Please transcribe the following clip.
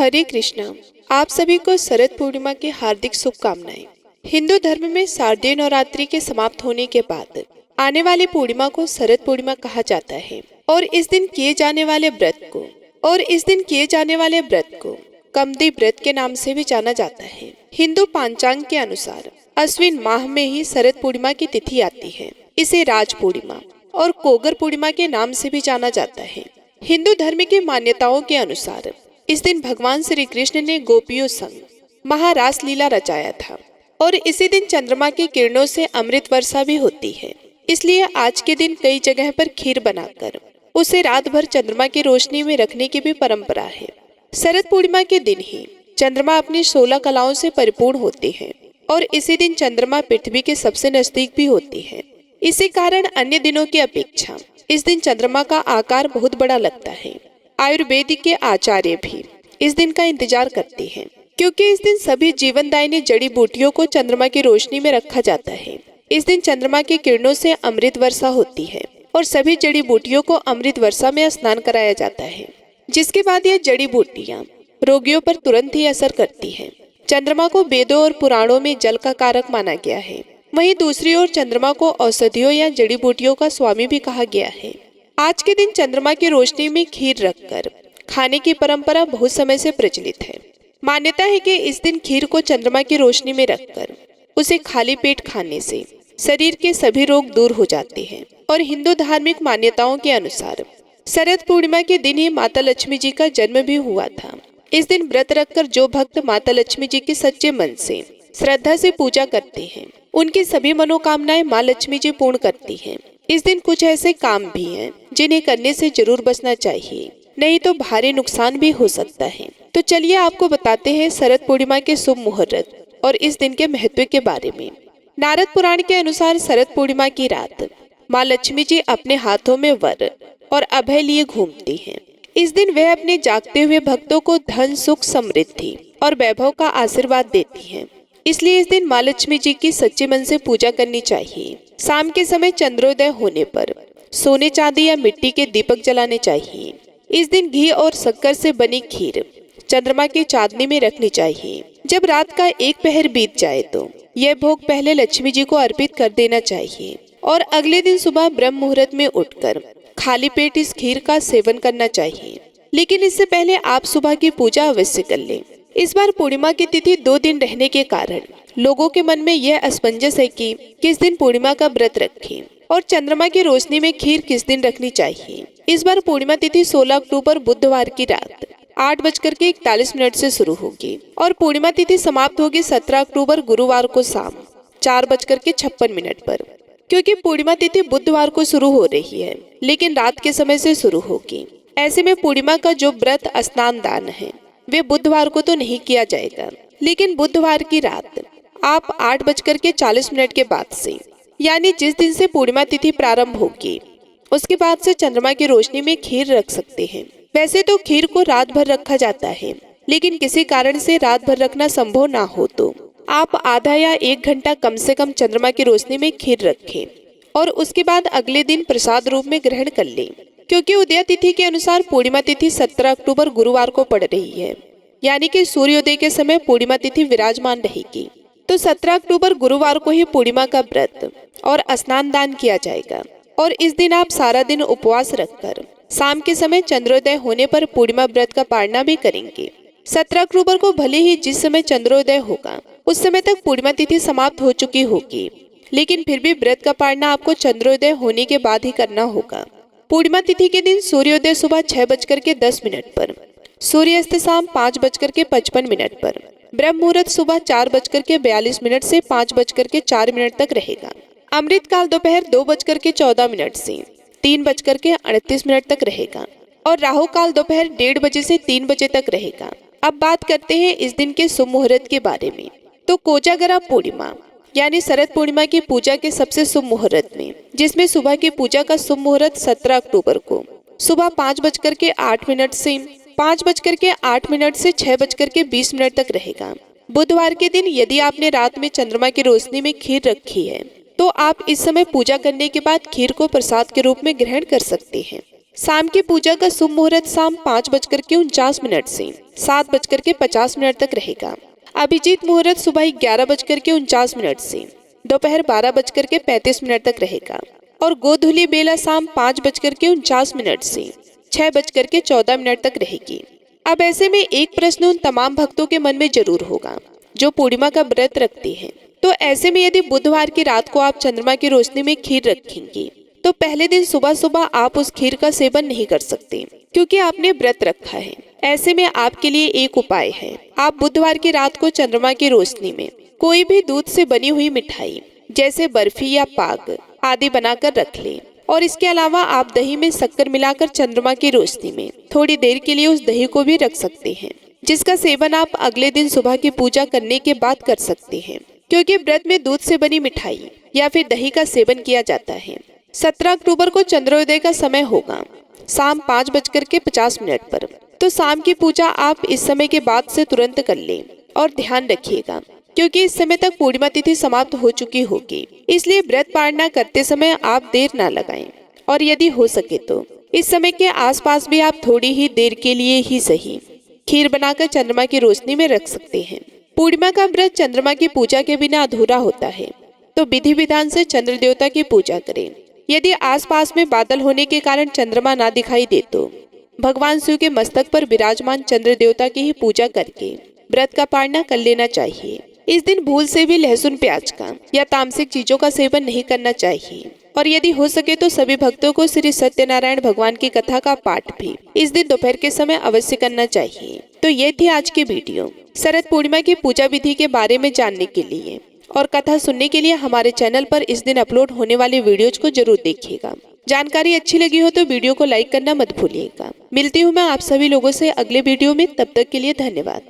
हरे कृष्णा। आप सभी को शरद पूर्णिमा की हार्दिक शुभकामनाएं। हिंदू धर्म में शारदीय नवरात्रि के समाप्त होने के बाद आने वाली पूर्णिमा को शरद पूर्णिमा कहा जाता है और इस दिन किए जाने वाले व्रत को कमदी व्रत के नाम से भी जाना जाता है। हिंदू पंचांग के अनुसार अश्विन माह में ही शरद पूर्णिमा की तिथि आती है। इसे राज पूर्णिमा और कोगर पूर्णिमा के नाम से भी जाना जाता है। हिंदू धर्म की मान्यताओं के अनुसार इस दिन भगवान श्री कृष्ण ने गोपियों संग महारास लीला रचाया था और इसी दिन चंद्रमा की किरणों से अमृत वर्षा भी होती है। इसलिए आज के दिन कई जगह पर खीर बनाकर उसे रात भर चंद्रमा की रोशनी में रखने की भी परंपरा है। शरद पूर्णिमा के दिन ही चंद्रमा अपनी 16 कलाओं से परिपूर्ण होते हैं और इसी दिन चंद्रमा पृथ्वी के सबसे नजदीक भी होती है। इसी कारण अन्य दिनों की अपेक्षा इस दिन चंद्रमा का आकार बहुत बड़ा लगता है। आयुर्वेद के आचार्य भी इस दिन का इंतजार करते हैं क्योंकि इस दिन सभी जीवनदायिनी जड़ी बूटियों को चंद्रमा की रोशनी में रखा जाता है। इस दिन चंद्रमा की किरणों से अमृत वर्षा होती है और सभी जड़ी बूटियों को अमृत वर्षा में स्नान कराया जाता है, जिसके बाद यह जड़ी बूटियां रोगियों पर तुरंत ही असर करती हैं। चंद्रमा को वेदों और पुराणों में जल का कारक माना गया है। वहीं दूसरी ओर चंद्रमा को औषधियों या जड़ी बूटियों का स्वामी भी कहा गया है। आज के दिन चंद्रमा की रोशनी में खीर रखकर खाने की परंपरा बहुत समय से प्रचलित है। मान्यता है कि इस दिन खीर को चंद्रमा की रोशनी में रखकर उसे खाली पेट खाने से शरीर के सभी रोग दूर हो जाते हैं। और हिंदू धार्मिक मान्यताओं के अनुसार शरद पूर्णिमा के दिन ही माता लक्ष्मी जी का जन्म भी हुआ था। इस दिन व्रत रखकर जो भक्त माता लक्ष्मी जी की सच्चे मन से श्रद्धा से पूजा करते हैं, उनकी सभी मनोकामनाएं माँ लक्ष्मी जी पूर्ण करती हैं। इस दिन कुछ ऐसे काम भी हैं जिन्हें करने से जरूर बचना चाहिए, नहीं तो भारी नुकसान भी हो सकता है। तो चलिए आपको बताते हैं शरद पूर्णिमा के शुभ मुहूर्त और इस दिन के महत्व के बारे में। नारद पुराण के अनुसार शरद पूर्णिमा की रात माँ लक्ष्मी जी अपने हाथों में वर और अभय लिए घूमती हैं। इस दिन वह अपने जागते हुए भक्तों को धन, सुख, समृद्धि और वैभव का आशीर्वाद देती हैं। इसलिए इस दिन माँ लक्ष्मी जी की सच्चे मन से पूजा करनी चाहिए। शाम के समय चंद्रोदय होने पर सोने, चांदी या मिट्टी के दीपक जलाने चाहिए। इस दिन घी और शक्कर से बनी खीर चंद्रमा की चांदनी में रखनी चाहिए। जब रात का एक पहर बीत जाए तो यह भोग पहले लक्ष्मी जी को अर्पित कर देना चाहिए और अगले दिन सुबह ब्रह्म मुहूर्त में उठकर खाली पेट इस खीर का सेवन करना चाहिए। लेकिन इससे पहले आप सुबह की पूजा अवश्य कर लें। इस बार पूर्णिमा की तिथि 2 दिन रहने के कारण लोगों के मन में यह असमंजस है कि किस दिन पूर्णिमा का व्रत रखें और चंद्रमा की रोशनी में खीर किस दिन रखनी चाहिए। इस बार पूर्णिमा तिथि 16 अक्टूबर बुधवार की रात 8:41 से शुरू होगी और पूर्णिमा तिथि समाप्त होगी 17 अक्टूबर गुरुवार को शाम 4:56 पर। क्योंकि पूर्णिमा तिथि बुधवार को शुरू हो रही है लेकिन रात के समय से शुरू होगी, ऐसे में पूर्णिमा का जो व्रत स्नान दान है वे बुधवार को तो नहीं किया जाएगा, लेकिन बुधवार की रात आप 8:40 के बाद से, यानी जिस दिन से पूर्णिमा तिथि प्रारंभ होगी उसके बाद से चंद्रमा की रोशनी में खीर रख सकते हैं। वैसे तो खीर को रात भर रखा जाता है, लेकिन किसी कारण से रात भर रखना संभव ना हो तो आप आधा या 1 घंटा कम से कम चंद्रमा की रोशनी में खीर रखें और उसके बाद अगले दिन प्रसाद रूप में ग्रहण कर लें। क्योंकि उदय तिथि के अनुसार पूर्णिमा तिथि 17 अक्टूबर गुरुवार को पड़ रही है, यानी कि सूर्योदय के समय पूर्णिमा तिथि विराजमान रहेगी। तो 17 अक्टूबर गुरुवार को ही पूर्णिमा का व्रत और स्नान दान किया जाएगा और इस दिन आप सारा दिन उपवास रखकर शाम के समय चंद्रोदय होने पर पूर्णिमा व्रत का पालना भी करेंगे। 17 अक्टूबर को भले ही जिस समय चंद्रोदय होगा उस समय तक पूर्णिमा तिथि समाप्त हो चुकी होगी, लेकिन फिर भी व्रत का पालना आपको चंद्रोदय होने के बाद ही करना होगा। पूर्णिमा तिथि के दिन सूर्योदय सुबह 6:10 पर, सूर्यास्त शाम 5:55 पर, ब्रह्म मुहूर्त सुबह 4:42 से 5:04 तक रहेगा। अमृत काल दोपहर 2:14 से 3:38 तक रहेगा और राहु काल दोपहर 1:30 बजे से 3 बजे तक रहेगा। अब बात करते हैं इस दिन के शुभ मुहूर्त के बारे में। तो कोजागरा पूर्णिमा यानी शरद पूर्णिमा की पूजा के सबसे शुभ मुहूर्त में, जिसमें सुबह की पूजा का शुभ मुहूर्त 17 अक्टूबर को सुबह 5:08 से 5:08 से 6:20 तक रहेगा। बुधवार के दिन यदि आपने रात में चंद्रमा की रोशनी में खीर रखी है तो आप इस समय पूजा करने के बाद खीर को प्रसाद के रूप में ग्रहण कर सकते हैं। शाम की पूजा का शुभ मुहूर्त शाम 5:49 से 7:50 तक रहेगा। अभिजीत मुहूर्त सुबह 11:49 से दोपहर 12:35 तक रहेगा और गोधूली बेला शाम 5:49 से 6:14 तक रहेगी। अब ऐसे में एक प्रश्न उन तमाम भक्तों के मन में जरूर होगा जो पूर्णिमा का व्रत रखते हैं। तो ऐसे में यदि बुधवार की रात को आप चंद्रमा की रोशनी में खीर रखेंगे तो पहले दिन सुबह सुबह आप उस खीर का सेवन नहीं कर सकते क्योंकि आपने व्रत रखा है। ऐसे में आपके लिए एक उपाय है, आप बुधवार की रात को चंद्रमा की रोशनी में कोई भी दूध से बनी हुई मिठाई जैसे बर्फी या पाक आदि बनाकर रख लें और इसके अलावा आप दही में शक्कर मिलाकर चंद्रमा की रोशनी में थोड़ी देर के लिए उस दही को भी रख सकते हैं, जिसका सेवन आप अगले दिन सुबह की पूजा करने के बाद कर सकते हैं क्योंकि व्रत में दूध से बनी मिठाई या फिर दही का सेवन किया जाता है। 17 अक्टूबर को चंद्रोदय का समय होगा शाम 5:50 पर। तो शाम की पूजा आप इस समय के बाद से तुरंत कर लें और ध्यान रखिएगा क्योंकि इस समय तक पूर्णिमा तिथि समाप्त हो चुकी होगी, इसलिए व्रत पालना करते समय आप देर ना लगाएं और यदि हो सके तो इस समय के आसपास भी आप थोड़ी ही देर के लिए ही सही खीर बनाकर चंद्रमा की रोशनी में रख सकते हैं। पूर्णिमा का व्रत चंद्रमा की पूजा के बिना अधूरा होता है, तो विधि विधान से चंद्र देवता की पूजा करें। यदि आसपास में बादल होने के कारण चंद्रमा ना दिखाई दे तो भगवान शिव के मस्तक पर विराजमान चंद्र देवता की ही पूजा करके व्रत का पालना कर लेना चाहिए। इस दिन भूल से भी लहसुन प्याज का या तामसिक चीजों का सेवन नहीं करना चाहिए और यदि हो सके तो सभी भक्तों को श्री सत्यनारायण भगवान की कथा का पाठ भी इस दिन दोपहर के समय अवश्य करना चाहिए। तो ये थी आज की वीडियो शरद पूर्णिमा की पूजा विधि के बारे में जानने के लिए और कथा सुनने के लिए हमारे चैनल पर इस दिन अपलोड होने वाली वीडियोज को जरूर देखिएगा। जानकारी अच्छी लगी हो तो वीडियो को लाइक करना मत भूलिएगा। मिलती हूँ मैं आप सभी लोगों से अगले वीडियो में, तब तक के लिए धन्यवाद।